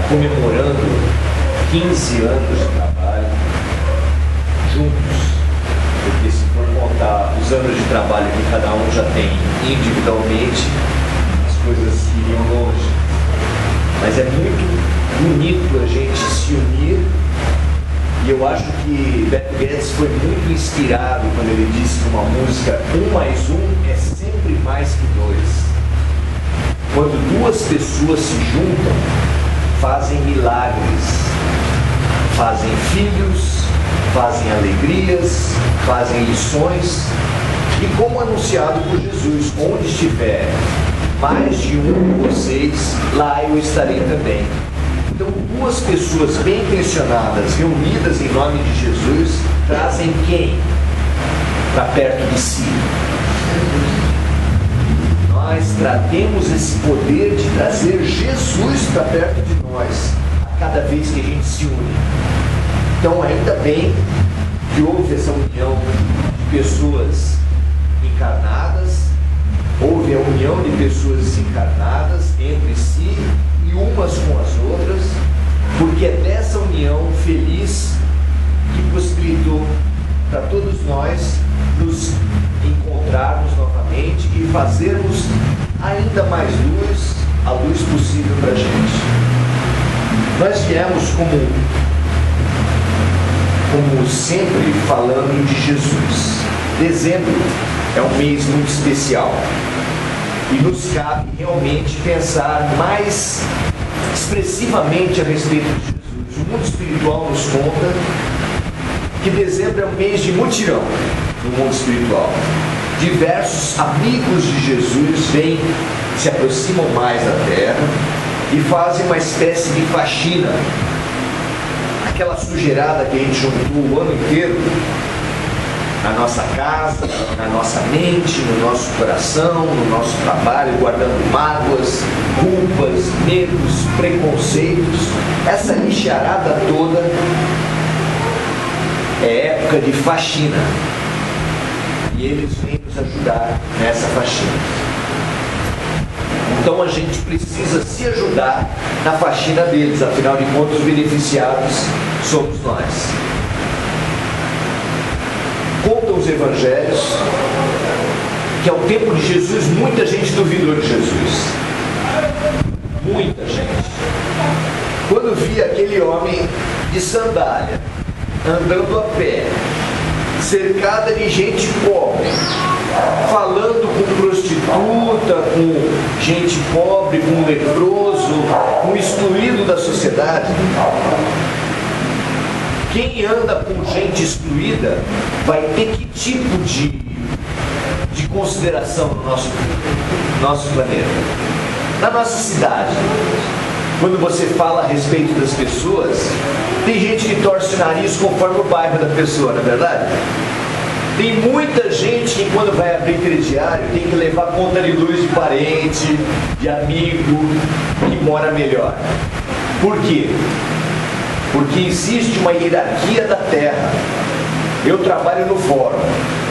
comemorando 15 anos de trabalho juntos, porque se for contar os anos de trabalho que cada um já tem individualmente, as coisas iriam longe. Mas é muito bonito a gente se unir, e eu acho que Beto Guedes foi muito inspirado quando ele disse que uma música 1 mais 1 é sempre mais que 2. Quando duas pessoas se juntam, fazem milagres, fazem filhos, fazem alegrias, fazem lições, e como anunciado por Jesus, onde estiver mais de um de vocês, lá eu estarei também. Então, duas pessoas bem intencionadas, reunidas em nome de Jesus, trazem quem para perto de si? Nós temos esse poder de trazer Jesus para perto de nós, a cada vez que a gente se une. Então, ainda bem que houve essa união de pessoas encarnadas, houve a união de pessoas desencarnadas entre si e umas com as outras, porque é dessa união feliz que possibilitou para todos nós nos encontrarmos novamente e fazermos ainda mais luz, a luz possível para a gente. Nós viemos como sempre falando de Jesus. Dezembro é um mês muito especial e nos cabe realmente pensar mais expressivamente a respeito de Jesus. O mundo espiritual nos conta que dezembro é um mês de mutirão no mundo espiritual. Diversos amigos de Jesus vêm, se aproximam mais da terra e fazem uma espécie de faxina. Aquela sujeirada que a gente juntou o ano inteiro na nossa casa, na nossa mente, no nosso coração, no nosso trabalho, guardando mágoas, culpas, medos, preconceitos. Essa lixarada toda é época de faxina. E eles vêm nos ajudar nessa faxina. Então a gente precisa se ajudar na faxina deles, afinal de contas os beneficiados somos nós. Contam os evangelhos que ao tempo de Jesus muita gente duvidou de Jesus. Muita gente. Quando via aquele homem de sandália, andando a pé, cercada de gente pobre, falando com prostituta, com gente pobre, com leproso, com excluído da sociedade. Quem anda com gente excluída vai ter que tipo de consideração no nosso planeta? Na nossa cidade, quando você fala a respeito das pessoas, tem gente que torce o nariz conforme o bairro da pessoa, não é verdade? Tem muita gente que quando vai abrir crediário tem que levar conta de luz de parente, de amigo, que mora melhor. Por quê? Porque existe uma hierarquia da terra. Eu trabalho no fórum.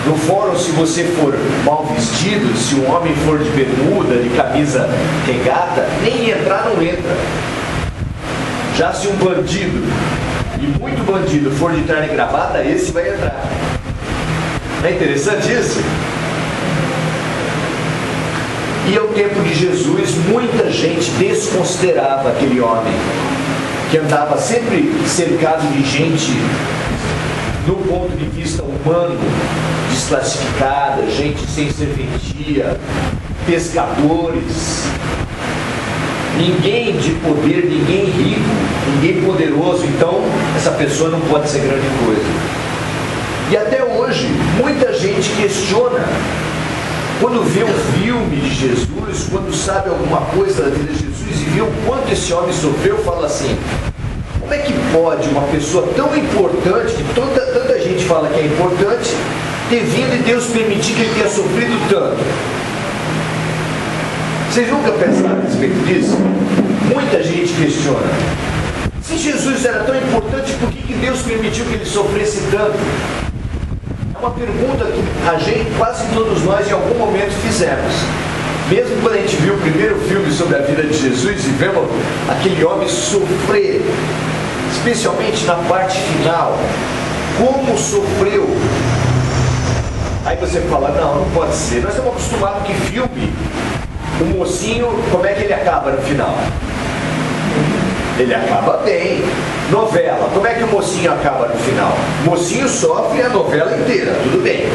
No fórum, se você for mal vestido, se um homem for de bermuda, de camisa regata, nem entrar não entra. Já se um bandido, e muito bandido, for de terno e gravata, esse vai entrar. Não é interessante isso? E ao tempo de Jesus, muita gente desconsiderava aquele homem, que andava sempre cercado de gente, do ponto de vista humano, desclassificada, gente sem serventia, pescadores, ninguém de poder, ninguém rico, ninguém poderoso. Então essa pessoa não pode ser grande coisa. E até hoje muita gente questiona, quando vê um filme de Jesus, quando sabe alguma coisa da vida de Jesus e vê o quanto esse homem sofreu, fala assim: como é que pode uma pessoa tão importante, que tanta gente fala que é importante, ter vindo e Deus permitir que ele tenha sofrido tanto? Vocês nunca pensaram a respeito disso? Muita gente questiona. Se Jesus era tão importante, por que Deus permitiu que ele sofresse tanto? É uma pergunta que a gente, quase todos nós, em algum momento fizemos. Mesmo quando a gente viu o primeiro filme sobre a vida de Jesus e vemos aquele homem sofrer, especialmente na parte final, como sofreu. Aí você fala, não pode ser. Nós estamos acostumados que filme, o mocinho, como é que ele acaba no final? Ele acaba bem. Novela, como é que o mocinho acaba no final? O mocinho sofre a novela inteira, tudo bem.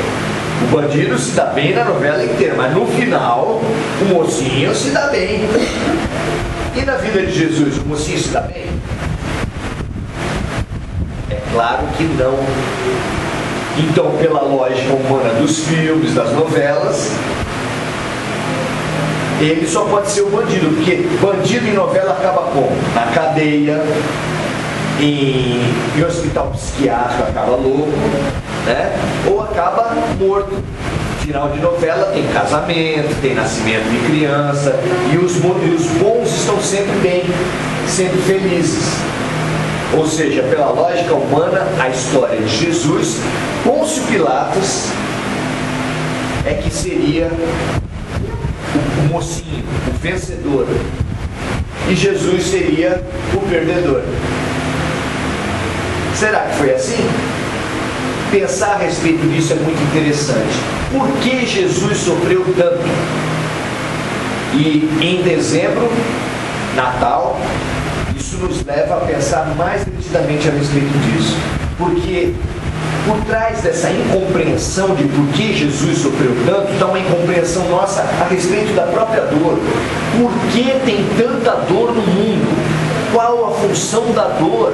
O bandido se dá bem na novela inteira, mas no final, o mocinho se dá bem. E na vida de Jesus, o mocinho se dá bem? É claro que não. Então, pela lógica humana dos filmes, das novelas, ele só pode ser o bandido, porque bandido em novela acaba como? Na cadeia, em hospital psiquiátrico acaba louco, né? Ou acaba morto. Final de novela tem casamento, tem nascimento de criança, e os bons estão sempre bem, sempre felizes. Ou seja, pela lógica humana, a história de Jesus, Pôncio Pilatos é que seria o mocinho, o vencedor, e Jesus seria o perdedor. Será que foi assim? Pensar a respeito disso é muito interessante. Por que Jesus sofreu tanto? E em dezembro, Natal, isso nos leva a pensar mais detidamente a respeito disso. Porque por trás dessa incompreensão de por que Jesus sofreu tanto, está uma incompreensão nossa a respeito da própria dor. Por que tem tanta dor no mundo? Qual a função da dor?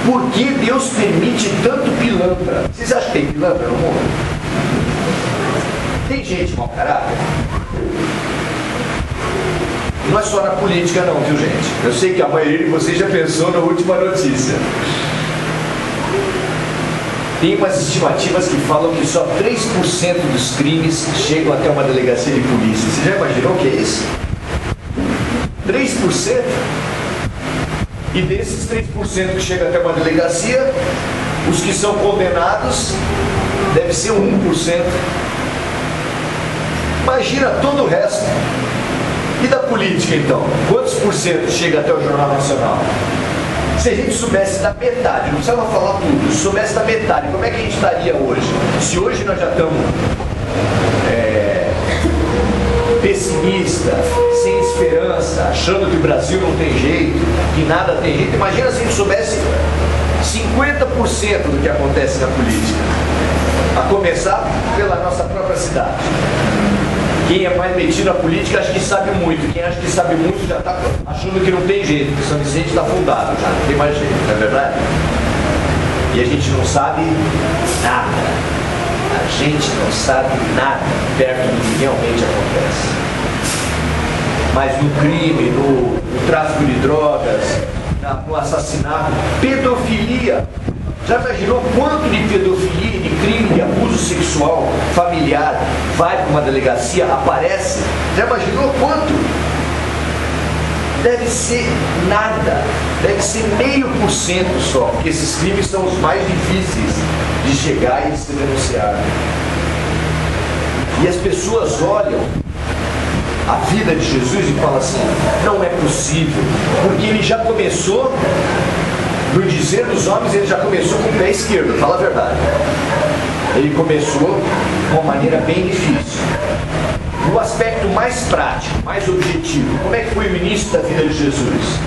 Por que Deus permite tanto pilantra? Vocês acham que tem pilantra no mundo? Tem gente mau caráter? Não é só na política não, viu gente? Eu sei que a maioria de vocês já pensou na última notícia. Tem umas estimativas que falam que só 3% dos crimes chegam até uma delegacia de polícia. Você já imaginou o que é isso? 3%? E desses 3% que chegam até uma delegacia, os que são condenados deve ser 1%. Imagina todo o resto. E da política então? Quantos por cento chega até o Jornal Nacional? Se a gente soubesse da metade, não precisava falar tudo, se soubesse da metade, como é que a gente estaria hoje? Se hoje nós já estamos pessimistas, sem esperança, achando que o Brasil não tem jeito, que nada tem jeito, imagina se a gente soubesse 50% do que acontece na política, a começar pela nossa própria cidade. Quem é mais metido na política acha que sabe muito. Quem acha que sabe muito já está achando que não tem jeito, que São Vicente está fundado já, não tem mais jeito, não é verdade? E a gente não sabe nada. A gente não sabe nada perto do que realmente acontece. Mas no crime, no tráfico de drogas, no assassinato, pedofilia. Já imaginou quanto de pedofilia, de crime, de abuso sexual familiar vai para uma delegacia, aparece? Já imaginou quanto? Deve ser nada, deve ser 0,5% só, porque esses crimes são os mais difíceis de chegar e ser denunciado. E as pessoas olham a vida de Jesus e falam assim, não é possível, porque ele já começou... No dizer dos homens, ele já começou com o pé esquerdo, fala a verdade. Ele começou de uma maneira bem difícil. No aspecto mais prático, mais objetivo, como é que foi o início da vida de Jesus?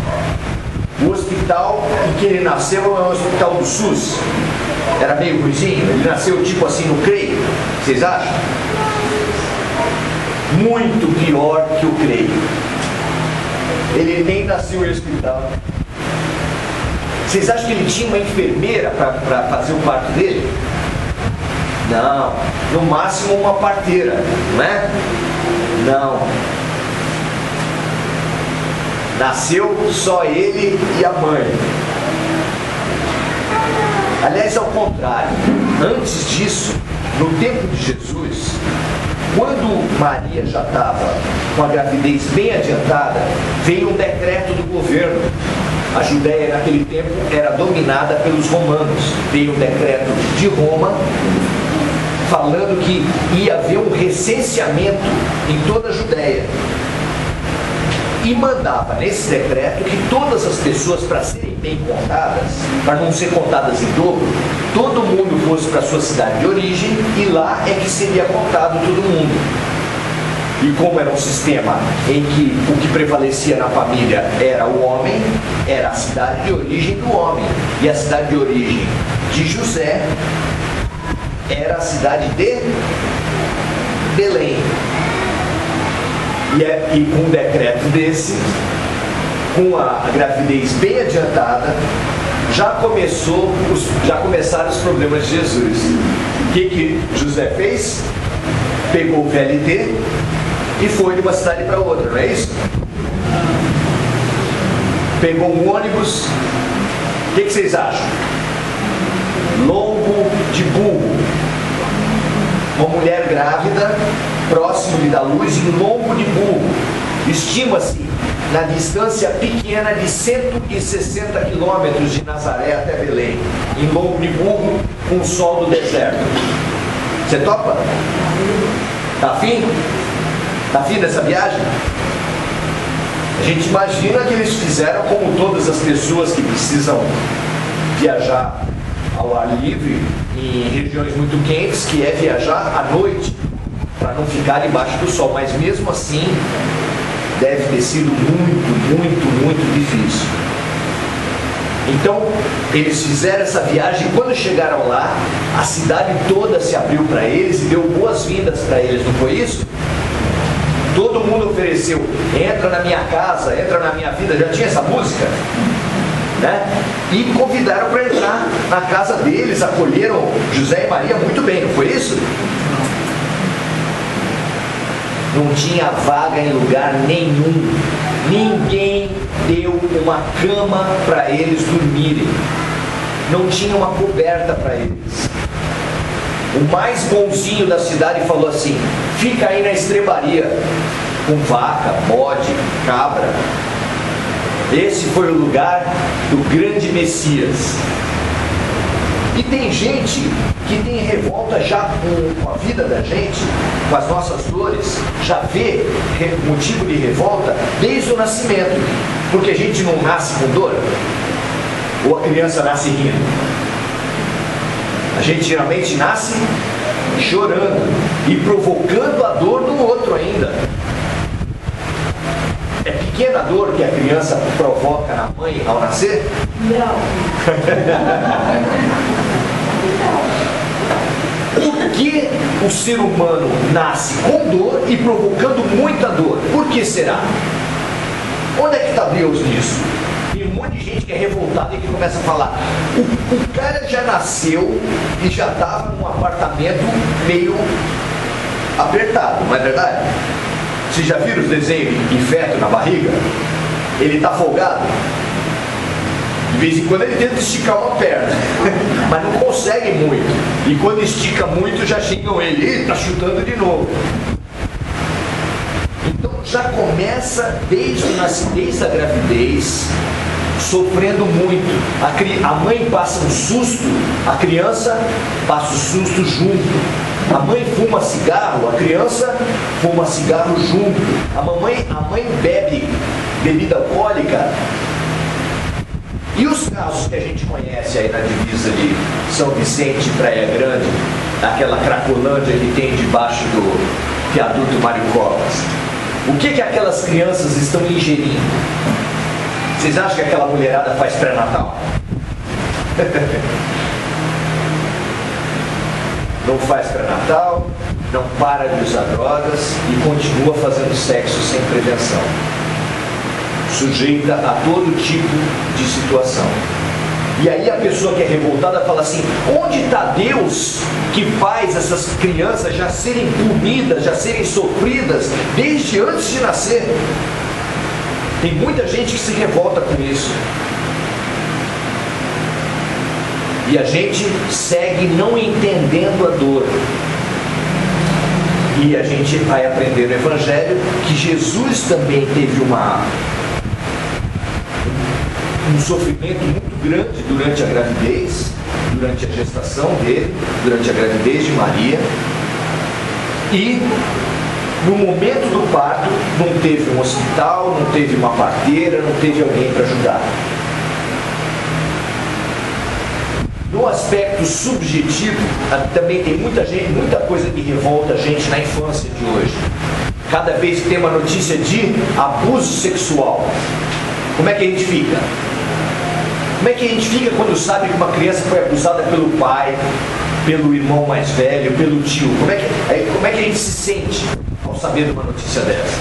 O hospital em que ele nasceu é um hospital do SUS. Era meio ruizinho, ele nasceu tipo assim no CREI. Vocês acham? Muito pior que o CREI. Ele nem nasceu em hospital. Vocês acham que ele tinha uma enfermeira para fazer o parto dele? Não. No máximo uma parteira, não é? Não. Nasceu só ele e a mãe. Aliás, ao contrário. Antes disso, no tempo de Jesus, quando Maria já estava com a gravidez bem adiantada, veio um decreto do governo. A Judéia naquele tempo era dominada pelos romanos. Veio um decreto de Roma falando que ia haver um recenseamento em toda a Judéia. E mandava nesse decreto que todas as pessoas, para serem bem contadas, para não ser contadas em dobro, todo mundo fosse para a sua cidade de origem e lá é que seria contado todo mundo. E como era um sistema em que o que prevalecia na família era o homem, era a cidade de origem do homem. E a cidade de origem de José era a cidade de Belém. E com um decreto desse, com a gravidez bem adiantada, já começaram os problemas de Jesus. O que José fez? Pegou o VLT e foi de uma cidade para outra, não é isso? Pegou um ônibus. O que vocês acham? Lombo de burro. Uma mulher grávida, próximo da luz, em lombo de burro. Estima-se, na distância pequena de 160 quilômetros de Nazaré até Belém, em lombo de burro, com o sol do deserto. Você topa? Tá afim? Tá afim dessa viagem? A gente imagina que eles fizeram como todas as pessoas que precisam viajar ao ar livre em regiões muito quentes, que é viajar à noite para não ficar debaixo do sol, mas mesmo assim deve ter sido muito difícil. Então eles fizeram essa viagem e quando chegaram lá, a cidade toda se abriu para eles e deu boas-vindas para eles, não foi isso? Todo mundo ofereceu, entra na minha casa, entra na minha vida, já tinha essa música, né? E convidaram para entrar na casa deles, acolheram José e Maria muito bem, não foi isso? Não tinha vaga em lugar nenhum, ninguém deu uma cama para eles dormirem, não tinha uma coberta para eles. O mais bonzinho da cidade falou assim: fica aí na estrebaria, com vaca, bode, cabra. Esse foi o lugar do grande Messias. E tem gente que tem revolta já com a vida da gente, com as nossas dores, já vê motivo de revolta desde o nascimento, porque a gente não nasce com dor, ou a criança nasce rindo. A gente geralmente nasce chorando e provocando a dor do outro ainda. É pequena a dor que a criança provoca na mãe ao nascer? Não. Por que o ser humano nasce com dor e provocando muita dor? Por que será? Onde é que está Deus nisso? Tem um monte de gente que é revoltada e que começa a falar: o cara já nasceu e já estava num apartamento meio apertado, não é verdade? Vocês já viram os desenhos de feto na barriga? Ele está folgado. De vez em quando ele tenta esticar uma perna, mas não consegue muito. E quando estica muito já xingam ele: está chutando de novo. Então já começa desde a gravidez, sofrendo muito. A mãe passa um susto, a criança passa o susto junto. A mãe fuma cigarro, a criança fuma cigarro junto. A mãe bebe bebida alcoólica. E os casos que a gente conhece aí na divisa de São Vicente e Praia Grande, aquela Cracolândia que tem debaixo do viaduto Maricovas, o que aquelas crianças estão ingerindo? Vocês acham que aquela mulherada faz pré-natal? Não faz pré-natal, não para de usar drogas e continua fazendo sexo sem prevenção, sujeita a todo tipo de situação. E aí a pessoa que é revoltada fala assim: onde está Deus que faz essas crianças já serem punidas, já serem sofridas desde antes de nascer? Tem muita gente que se revolta com isso. E a gente segue não entendendo a dor. E a gente vai aprender no Evangelho que Jesus também teve um sofrimento muito grande durante a gravidez, durante a gestação dele, durante a gravidez de Maria. E no momento do parto não teve um hospital, não teve uma parteira, não teve alguém para ajudar. No aspecto subjetivo, também tem muita coisa que revolta a gente na infância de hoje. Cada vez que tem uma notícia de abuso sexual, como é que a gente fica? Como é que a gente fica quando sabe que uma criança foi abusada pelo pai, pelo irmão mais velho, pelo tio? Como é que a gente se sente ao saber de uma notícia dessa?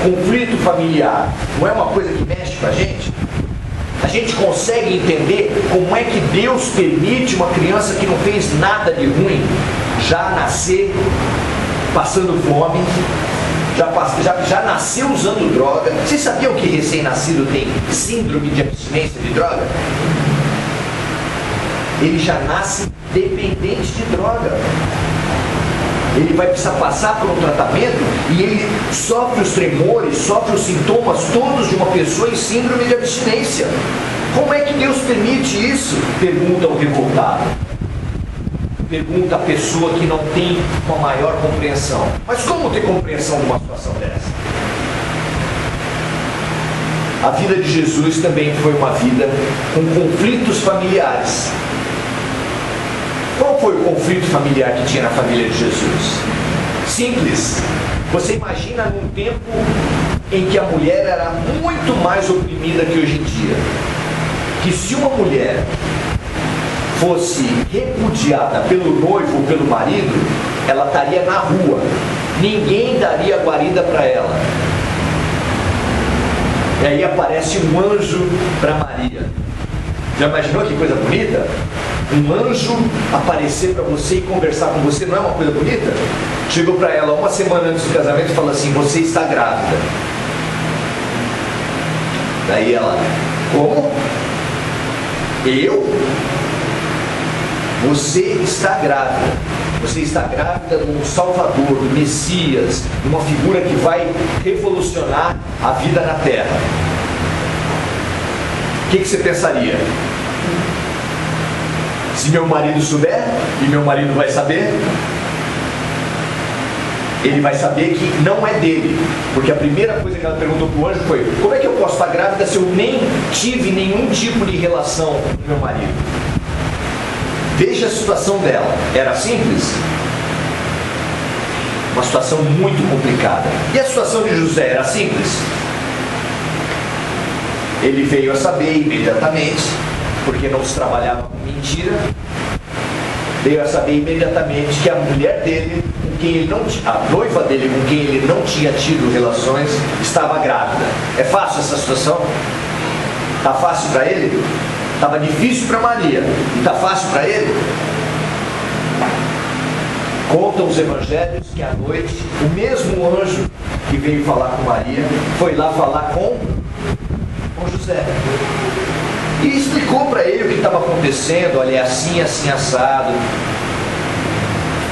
Conflito familiar não é uma coisa que mexe com a gente? A gente consegue entender como é que Deus permite uma criança que não fez nada de ruim já nascer passando fome, já nasceu usando droga? Vocês sabiam que recém-nascido tem síndrome de abstinência de droga? Ele já nasce dependente de droga. Ele vai precisar passar por um tratamento e ele sofre os tremores, sofre os sintomas todos de uma pessoa em síndrome de abstinência. Como é que Deus permite isso? Pergunta o revoltado. Pergunta a pessoa que não tem uma maior compreensão. Mas como ter compreensão de uma situação dessa? A vida de Jesus também foi uma vida com conflitos familiares. Qual foi o conflito familiar que tinha na família de Jesus? Simples. Você imagina num tempo em que a mulher era muito mais oprimida que hoje em dia. Que se uma mulher fosse repudiada pelo noivo ou pelo marido, ela estaria na rua. Ninguém daria guarida para ela. E aí aparece um anjo para Maria. Já imaginou que coisa bonita? Um anjo aparecer para você e conversar com você, não é uma coisa bonita? Chegou para ela uma semana antes do casamento e falou assim: você está grávida. Daí ela: como? Eu? Você está grávida. Você está grávida de um Salvador, do Messias, de uma figura que vai revolucionar a vida na Terra. O que você pensaria? Se meu marido souber, e meu marido vai saber, ele vai saber que não é dele. Porque a primeira coisa que ela perguntou para o anjo foi: como é que eu posso estar grávida se eu nem tive nenhum tipo de relação com meu marido? Veja a situação dela. Era simples? Uma situação muito complicada. E a situação de José era simples? Ele veio a saber imediatamente, porque não se trabalhava com mentira. Veio a saber imediatamente que a mulher dele, com quem ele não, a noiva dele, com quem ele não tinha tido relações, estava grávida. É fácil essa situação? Está fácil para ele? Estava difícil para Maria. E está fácil para ele? Contam os evangelhos que à noite, o mesmo anjo que veio falar com Maria, foi lá falar com José. E explicou para ele o que estava acontecendo. Olha, é assim, assim, assado.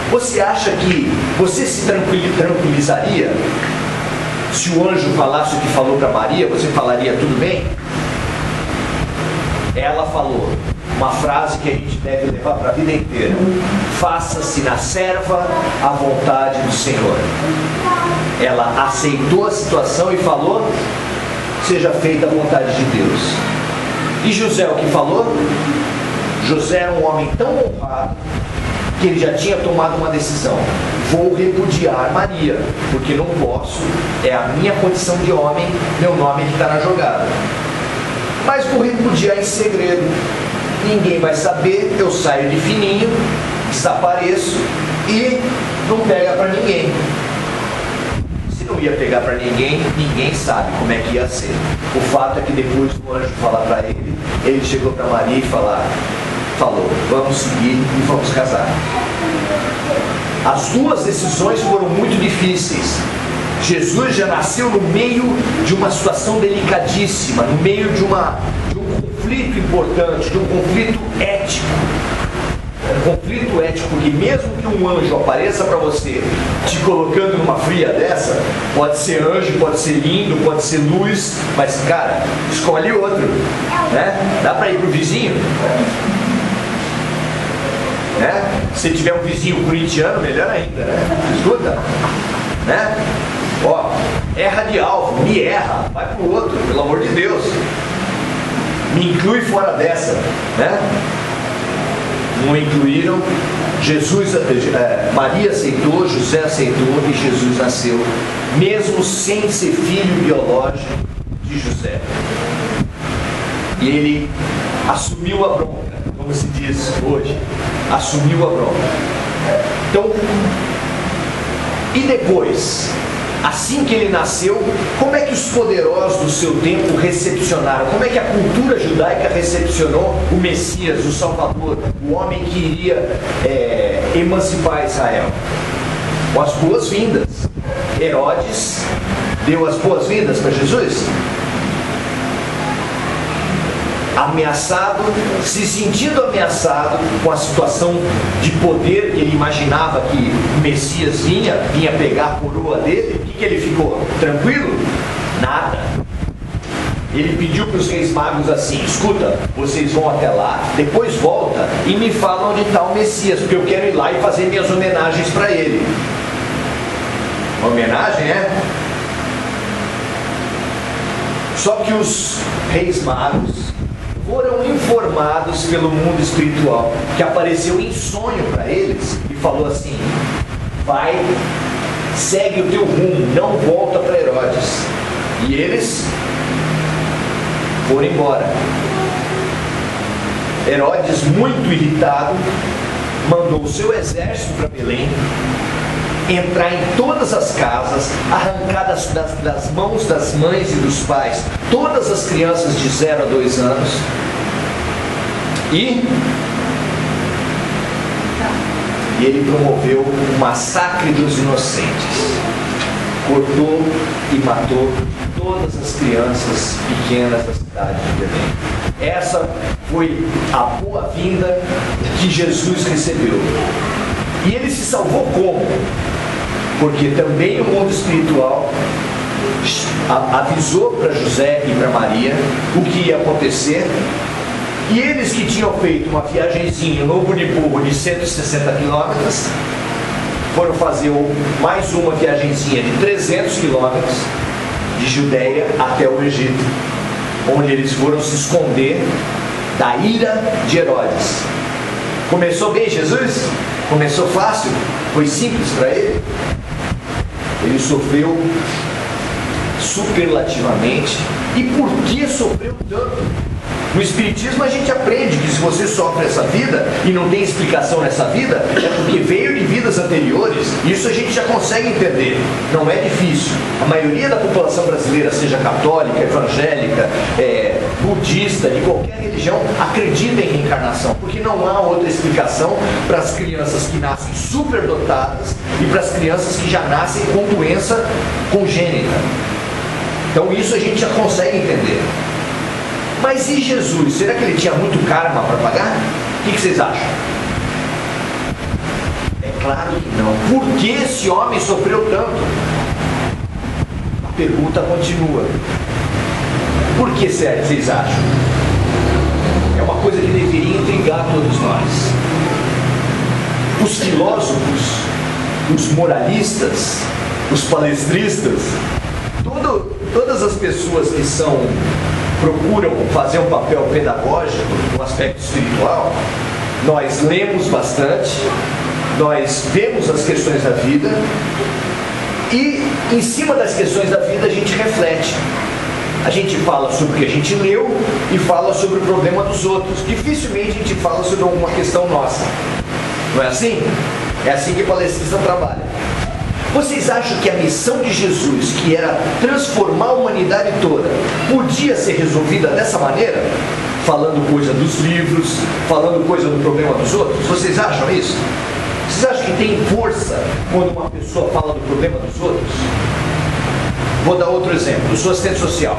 Você acha que você se tranquilizaria se o anjo falasse o que falou para Maria? Você falaria: tudo bem? Ela falou uma frase que a gente deve levar para a vida inteira: faça-se na serva a vontade do Senhor. Ela aceitou a situação e falou: seja feita a vontade de Deus. E José o que falou? José era um homem tão honrado que ele já tinha tomado uma decisão: vou repudiar Maria, porque não posso, é a minha condição de homem, meu nome que está na jogada. Mas vou repudiar em segredo, ninguém vai saber, eu saio de fininho, desapareço e não pega para ninguém. Se não ia pegar para ninguém, ninguém sabe como é que ia ser. O fato é que depois do anjo falar para ele, ele chegou para Maria e falou: vamos seguir e vamos casar. As duas decisões foram muito difíceis. Jesus já nasceu no meio de uma situação delicadíssima, no meio de um conflito importante, de um conflito ético. conflito ético, porque mesmo que um anjo apareça para você, te colocando numa fria dessa, pode ser anjo, pode ser lindo, pode ser luz, mas cara, escolhe outro, né? Dá para ir pro vizinho, né? Se tiver um vizinho corintiano, melhor ainda, né? Escuta, né? Ó, erra de alvo, me erra, vai pro outro, pelo amor de Deus. Me inclui fora dessa, né? Não incluíram. Maria aceitou, José aceitou e Jesus nasceu, mesmo sem ser filho biológico de José. E ele assumiu a bronca, como se diz hoje, assumiu a bronca. Então, e depois? Assim que ele nasceu, como é que os poderosos do seu tempo recepcionaram? Como é que a cultura judaica recepcionou o Messias, o Salvador, o homem que iria emancipar Israel? Com as boas-vindas. Herodes deu as boas-vindas para Jesus? Ameaçado, se sentindo ameaçado com a situação de poder que ele imaginava que o Messias vinha pegar a coroa dele, o que ele ficou? Tranquilo? Nada. Ele pediu para os reis magos assim: escuta, vocês vão até lá, depois volta e me falam onde está o Messias, porque eu quero ir lá e fazer minhas homenagens para ele. Homenagem, é? Só que os reis magos foram informados pelo mundo espiritual, que apareceu em sonho para eles e falou assim: vai, segue o teu rumo, não volta para Herodes. E eles foram embora. Herodes, muito irritado, mandou o seu exército para Belém, entrar em todas as casas, arrancar das mãos das mães e dos pais todas as crianças de 0 a 2 anos e ele promoveu o massacre dos inocentes, cortou e matou todas as crianças pequenas da cidade de Belém. Essa foi a boa-vinda que Jesus recebeu. E ele se salvou como? Porque também o mundo espiritual avisou para José e para Maria o que ia acontecer. E eles que tinham feito uma viagenzinha no burro de 160 quilômetros, foram fazer mais uma viagenzinha de 300 quilômetros de Judeia até o Egito, onde eles foram se esconder da ira de Herodes. Começou bem Jesus? Começou fácil? Foi simples para ele? Ele sofreu superlativamente. E por que sofreu tanto? No Espiritismo a gente aprende que se você sofre essa vida e não tem explicação nessa vida, é porque veio de vidas anteriores. Isso a gente já consegue entender. Não é difícil. A maioria da população brasileira, seja católica, evangélica, budista, de qualquer religião, acredita em reencarnação, porque não há outra explicação para as crianças que nascem superdotadas e para as crianças que já nascem com doença congênita. Então isso a gente já consegue entender. Mas e Jesus? Será que ele tinha muito karma para pagar? O que vocês acham? É claro que não. Por que esse homem sofreu tanto? A pergunta continua. Por que vocês acham? É uma coisa que deveria intrigar todos nós. Os filósofos, os moralistas, os palestristas, todas as pessoas que procuram fazer um papel pedagógico no aspecto espiritual, nós lemos bastante, nós vemos as questões da vida e em cima das questões da vida a gente reflete. A gente fala sobre o que a gente leu e fala sobre o problema dos outros. Dificilmente a gente fala sobre alguma questão nossa. Não é assim? É assim que o palestrista trabalha. Vocês acham que a missão de Jesus, que era transformar a humanidade toda, podia ser resolvida dessa maneira? Falando coisa dos livros, falando coisa do problema dos outros? Vocês acham isso? Vocês acham que tem força quando uma pessoa fala do problema dos outros? Vou dar outro exemplo. Eu sou assistente social.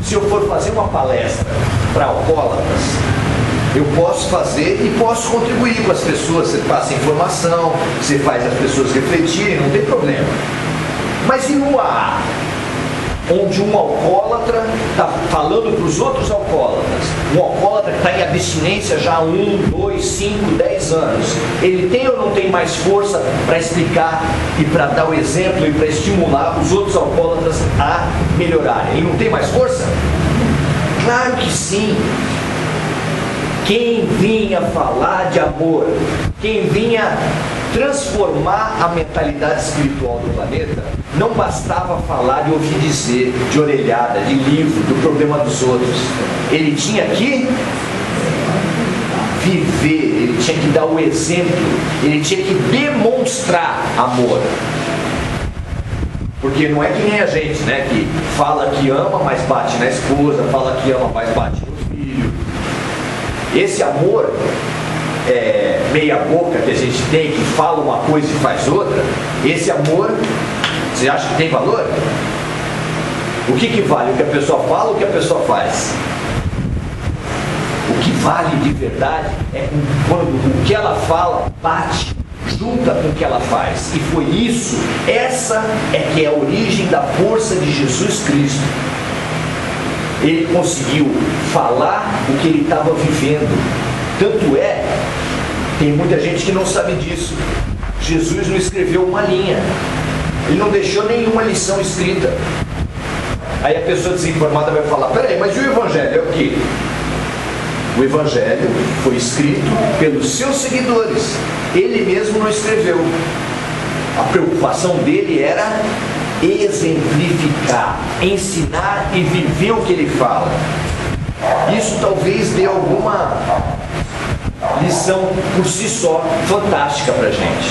Se eu for fazer uma palestra para alcoólatras, Eu posso fazer e posso contribuir com as pessoas. Você passa informação, você faz as pessoas refletirem, não tem problema. Mas e no AA? Onde um alcoólatra está falando para os outros alcoólatras, um alcoólatra que está em abstinência já há 1, 2, 5, 10 anos, ele tem ou não tem mais força para explicar e para dar o exemplo e para estimular os outros alcoólatras a melhorarem? Ele não tem mais força? Claro que sim. Quem vinha falar de amor, quem vinha transformar a mentalidade espiritual do planeta, não bastava falar de ouvir dizer, de orelhada, de livro, do problema dos outros. Ele tinha que viver, ele tinha que dar o exemplo, ele tinha que demonstrar amor. Porque não é que nem a gente, né, que fala que ama, mas bate na esposa, fala que ama, mas bate no filho. Esse amor meia boca que a gente tem, que fala uma coisa e faz outra, esse amor, você acha que tem valor? O que vale? O que a pessoa fala ou o que a pessoa faz? O que vale de verdade é quando o que ela fala bate, junta com o que ela faz. E foi isso, essa é que é a origem da força de Jesus Cristo. Ele conseguiu falar o que ele estava vivendo. Tanto é, tem muita gente que não sabe disso. Jesus não escreveu uma linha. Ele não deixou nenhuma lição escrita. Aí a pessoa desinformada vai falar, peraí, mas e o Evangelho é o quê? O Evangelho foi escrito pelos seus seguidores. Ele mesmo não escreveu. A preocupação dele era exemplificar, ensinar e viver o que ele fala. Isso talvez dê alguma lição por si só fantástica para a gente.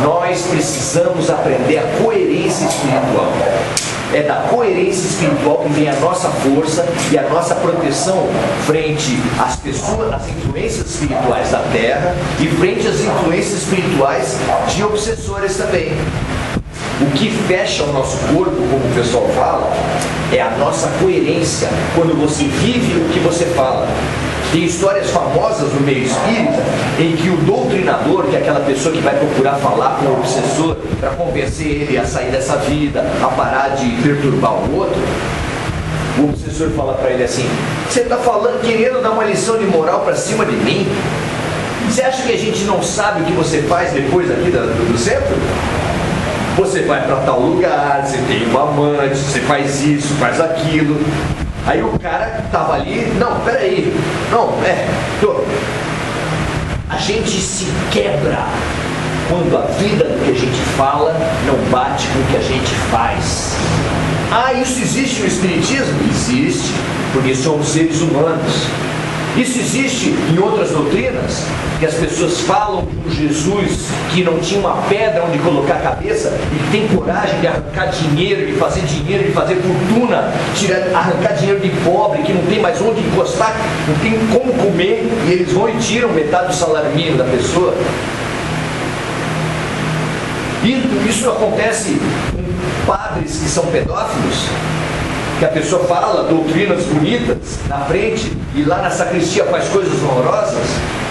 Nós precisamos aprender a coerência espiritual. É da coerência espiritual que vem a nossa força e a nossa proteção frente às pessoas, às influências espirituais da terra e frente às influências espirituais de obsessores também. O que fecha o nosso corpo, como o pessoal fala, é a nossa coerência, quando você vive o que você fala. Tem histórias famosas no meio espírita em que o doutrinador, que é aquela pessoa que vai procurar falar com o obsessor para convencer ele a sair dessa vida, a parar de perturbar o outro, o obsessor fala para ele assim: você está falando, querendo dar uma lição de moral para cima de mim? Você acha que a gente não sabe o que você faz depois aqui do centro? Você vai para tal lugar, você tem uma amante, você faz isso, faz aquilo. Aí o cara estava ali, não, peraí, a gente se quebra quando a vida do que a gente fala não bate com o que a gente faz. Ah, isso existe no Espiritismo? Existe, porque somos seres humanos. Isso existe em outras doutrinas, que as pessoas falam de um Jesus que não tinha uma pedra onde colocar a cabeça e que tem coragem de arrancar dinheiro, de fazer fortuna, arrancar dinheiro de pobre, que não tem mais onde encostar, não tem como comer, e eles vão e tiram metade do salário mínimo da pessoa. E isso acontece com padres que são pedófilos, que a pessoa fala doutrinas bonitas na frente e lá na sacristia faz coisas horrorosas.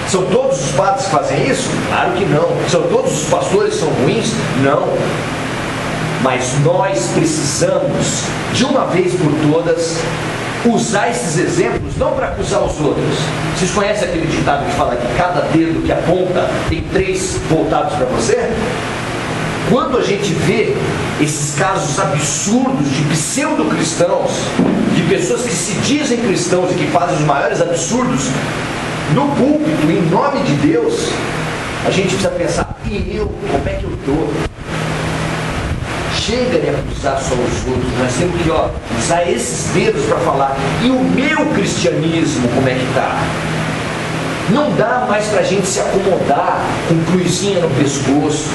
São todos os padres que fazem isso? Claro que não. São todos os pastores que são ruins? Não. Mas nós precisamos, de uma vez por todas, usar esses exemplos não para acusar os outros. Vocês conhecem aquele ditado que fala que cada dedo que aponta tem 3 voltados para você? Quando a gente vê esses casos absurdos de pseudo-cristãos, de pessoas que se dizem cristãos e que fazem os maiores absurdos no púlpito, em nome de Deus, a gente precisa pensar, e eu, como é que eu estou? Chega de acusar só os outros, nós temos que usar esses dedos para falar, e o meu cristianismo, como é que está? Não dá mais para a gente se acomodar com cruzinha no pescoço.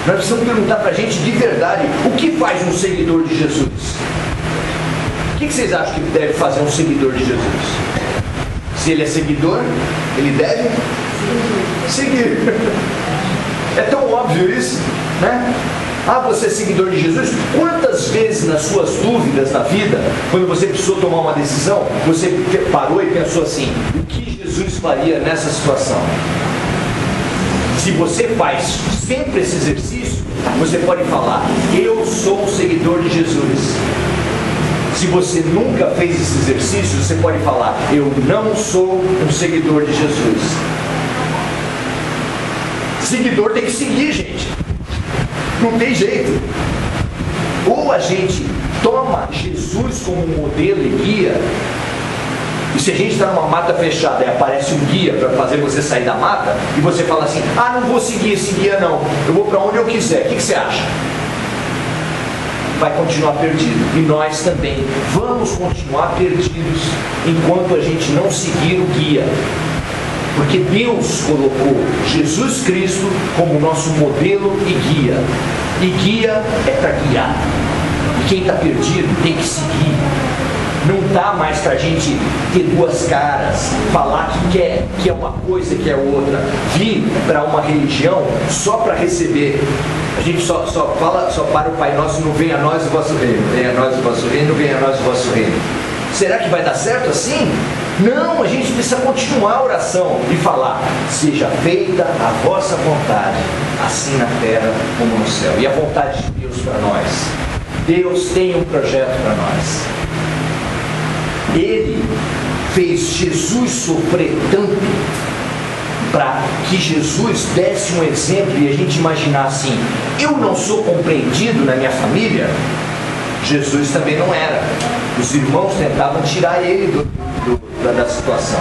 Nós precisamos perguntar para a gente de verdade, o que faz um seguidor de Jesus? O que vocês acham que deve fazer um seguidor de Jesus? Se ele é seguidor, ele deve seguir. É tão óbvio isso, né? Ah, você é seguidor de Jesus? Quantas vezes nas suas dúvidas na vida, quando você precisou tomar uma decisão, você parou e pensou assim, o que Jesus Jesus faria nessa situação? Se você faz sempre esse exercício, você pode falar: eu sou um seguidor de Jesus. Se você nunca fez esse exercício, você pode falar: eu não sou um seguidor de Jesus. Seguidor tem que seguir, gente. Não tem jeito. Ou a gente toma Jesus como modelo e guia, e se a gente está numa mata fechada e aparece um guia para fazer você sair da mata, e você fala assim: ah, não vou seguir esse guia não, eu vou para onde eu quiser, o que você acha? Vai continuar perdido. E nós também vamos continuar perdidos enquanto a gente não seguir o guia. Porque Deus colocou Jesus Cristo como nosso modelo e guia. E guia é para guiar. E quem está perdido tem que seguir. Não dá mais para a gente ter duas caras, falar que quer, que é uma coisa, que é outra, vir para uma religião só para receber. A gente só para o Pai Nosso: não venha a nós o vosso reino, venha a nós o vosso reino, venha a nós o vosso reino. Será que vai dar certo assim? Não, a gente precisa continuar a oração e falar: seja feita a vossa vontade, assim na terra como no céu. E a vontade de Deus para nós. Deus tem um projeto para nós. Ele fez Jesus sofrer tanto para que Jesus desse um exemplo e a gente imaginar assim: eu não sou compreendido na minha família. Jesus também não era. Os irmãos tentavam tirar ele da situação.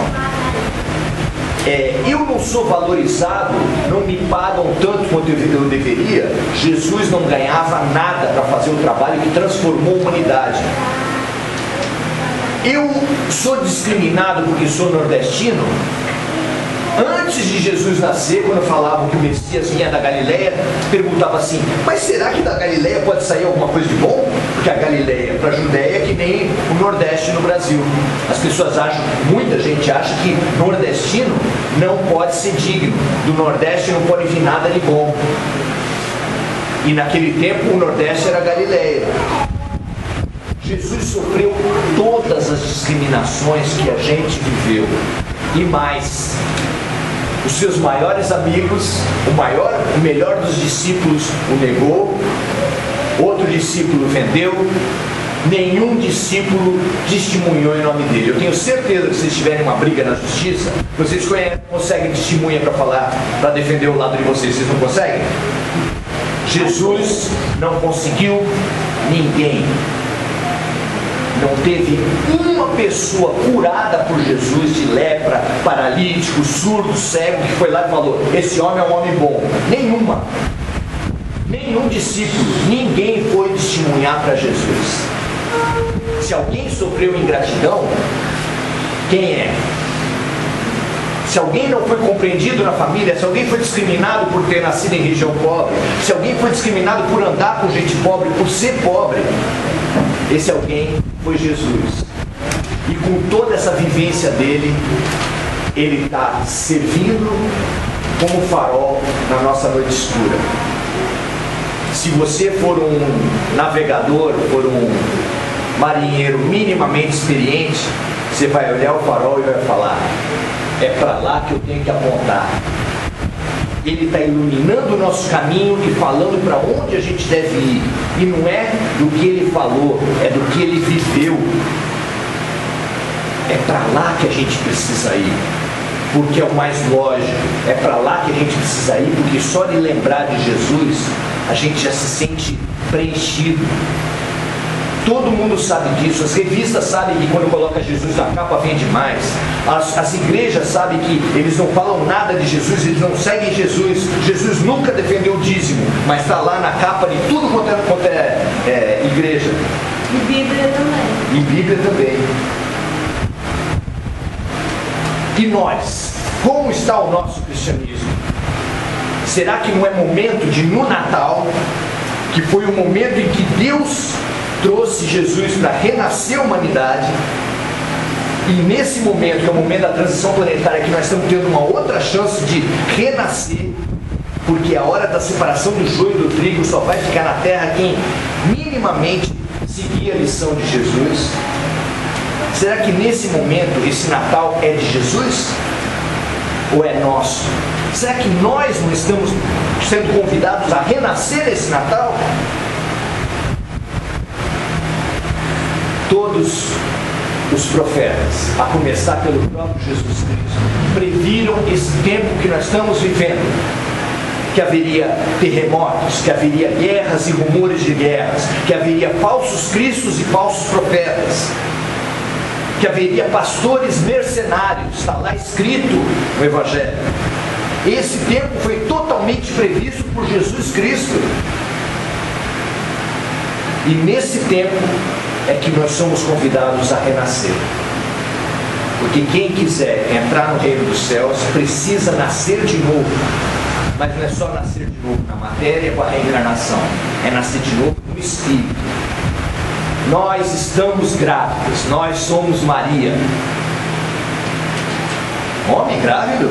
Eu não sou valorizado, não me pagam tanto quanto eu deveria. Jesus não ganhava nada para fazer o trabalho que transformou a humanidade. Eu sou discriminado porque sou nordestino. Antes de Jesus nascer, quando falavam que o Messias vinha da Galileia, perguntava assim: mas será que da Galileia pode sair alguma coisa de bom? Porque a Galileia para a Judéia é que nem o Nordeste no Brasil. As pessoas acham, muita gente acha que nordestino não pode ser digno, do Nordeste não pode vir nada de bom. E naquele tempo o Nordeste era a Galileia. Jesus sofreu todas as discriminações que a gente viveu e mais. Os seus maiores amigos, o melhor dos discípulos o negou, outro discípulo vendeu, nenhum discípulo testemunhou em nome dele. Eu tenho certeza que se vocês tiverem uma briga na justiça, vocês conseguem testemunha para falar, para defender o lado de vocês. Vocês não conseguem? Jesus não conseguiu ninguém. Não teve uma pessoa curada por Jesus de lepra, paralítico, surdo, cego, que foi lá e falou: esse homem é um homem bom. Nenhuma. Nenhum discípulo, ninguém foi testemunhar para Jesus. Se alguém sofreu ingratidão, quem é? Se alguém não foi compreendido na família, se alguém foi discriminado por ter nascido em região pobre, se alguém foi discriminado por andar com gente pobre, por ser pobre, esse alguém foi Jesus. E com toda essa vivência dele, ele está servindo como farol na nossa noite escura. Se você for um navegador, for um marinheiro minimamente experiente, você vai olhar o farol e vai falar: é para lá que eu tenho que apontar. Ele está iluminando o nosso caminho e falando para onde a gente deve ir. E não é do que ele falou, é do que ele viveu. É para lá que a gente precisa ir, porque é o mais lógico. É para lá que a gente precisa ir, porque só de lembrar de Jesus, a gente já se sente preenchido. Todo mundo sabe disso. As revistas sabem que quando coloca Jesus na capa vende mais. As igrejas sabem que eles não falam nada de Jesus, eles não seguem Jesus. Jesus nunca defendeu o dízimo, mas está lá na capa de tudo quanto é igreja. E Bíblia também. E Bíblia também. E nós? Como está o nosso cristianismo? Será que não é momento de, no Natal, que foi o momento em que Deus trouxe Jesus para renascer a humanidade, e nesse momento, que é o momento da transição planetária, que nós estamos tendo uma outra chance de renascer, porque a hora da separação do joio e do trigo só vai ficar na terra quem minimamente seguir a lição de Jesus? Será que nesse momento esse Natal é de Jesus? ou é nosso? Será que nós não estamos sendo convidados a renascer nesse Natal? Todos os profetas, a começar pelo próprio Jesus Cristo, previram esse tempo que nós estamos vivendo, que haveria terremotos, que haveria guerras e rumores de guerras, que haveria falsos cristos e falsos profetas, que haveria pastores mercenários, está lá escrito no Evangelho. Esse tempo foi totalmente previsto por Jesus Cristo. E nesse tempo é que nós somos convidados a renascer. Porque quem quiser entrar no reino dos céus precisa nascer de novo. Mas não é só nascer de novo na matéria com a reencarnação, é nascer de novo no Espírito. Nós estamos grávidos, nós somos Maria. Homem grávido?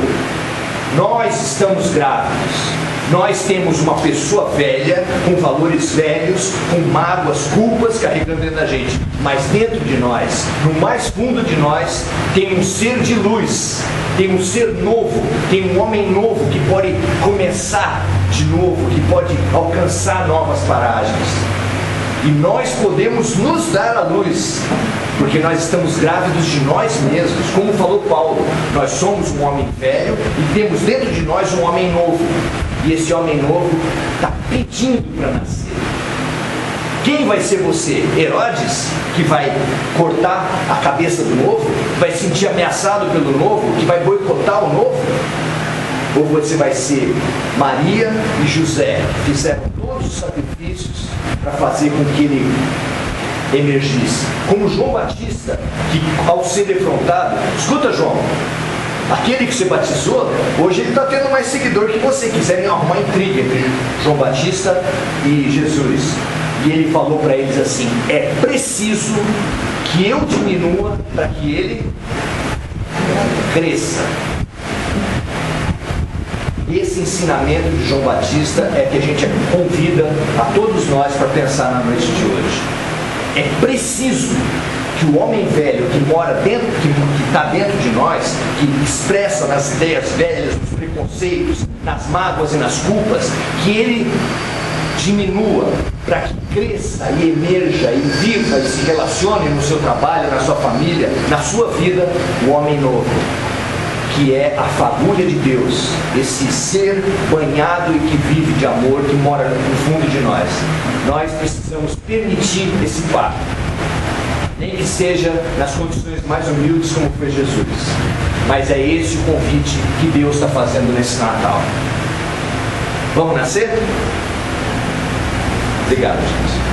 Nós estamos grávidos. Nós temos uma pessoa velha, com valores velhos, com mágoas, culpas carregando dentro da gente. Mas dentro de nós, no mais fundo de nós, tem um ser de luz, tem um ser novo, tem um homem novo que pode começar de novo, que pode alcançar novas paragens. E nós podemos nos dar a luz, porque nós estamos grávidos de nós mesmos. Como falou Paulo, nós somos um homem velho e temos dentro de nós um homem novo. E esse homem novo está pedindo para nascer. Quem vai ser você? Herodes, que vai cortar a cabeça do novo? Vai se sentir ameaçado pelo novo? Que vai boicotar o novo? Ou você vai ser Maria e José, que fizeram todos os sacrifícios para fazer com que ele emergisse? Como João Batista, que ao ser defrontado, escuta, João, aquele que você batizou, hoje ele está tendo mais seguidor que você. Quiserem arrumar intriga entre João Batista e Jesus. E ele falou para eles assim: é preciso que eu diminua para que ele cresça. Esse ensinamento de João Batista é que a gente convida a todos nós para pensar na noite de hoje. É preciso que o homem velho que mora dentro, que está dentro de nós, que expressa nas ideias velhas, nos preconceitos, nas mágoas e nas culpas, que ele diminua para que cresça e emerja e viva e se relacione no seu trabalho, na sua família, na sua vida, o homem novo, que é a fagulha de Deus, esse ser banhado e que vive de amor, que mora no fundo de nós. Nós precisamos permitir esse pacto, nem que seja nas condições mais humildes como foi Jesus, mas é esse o convite que Deus está fazendo nesse Natal. Vamos nascer? Obrigado, gente.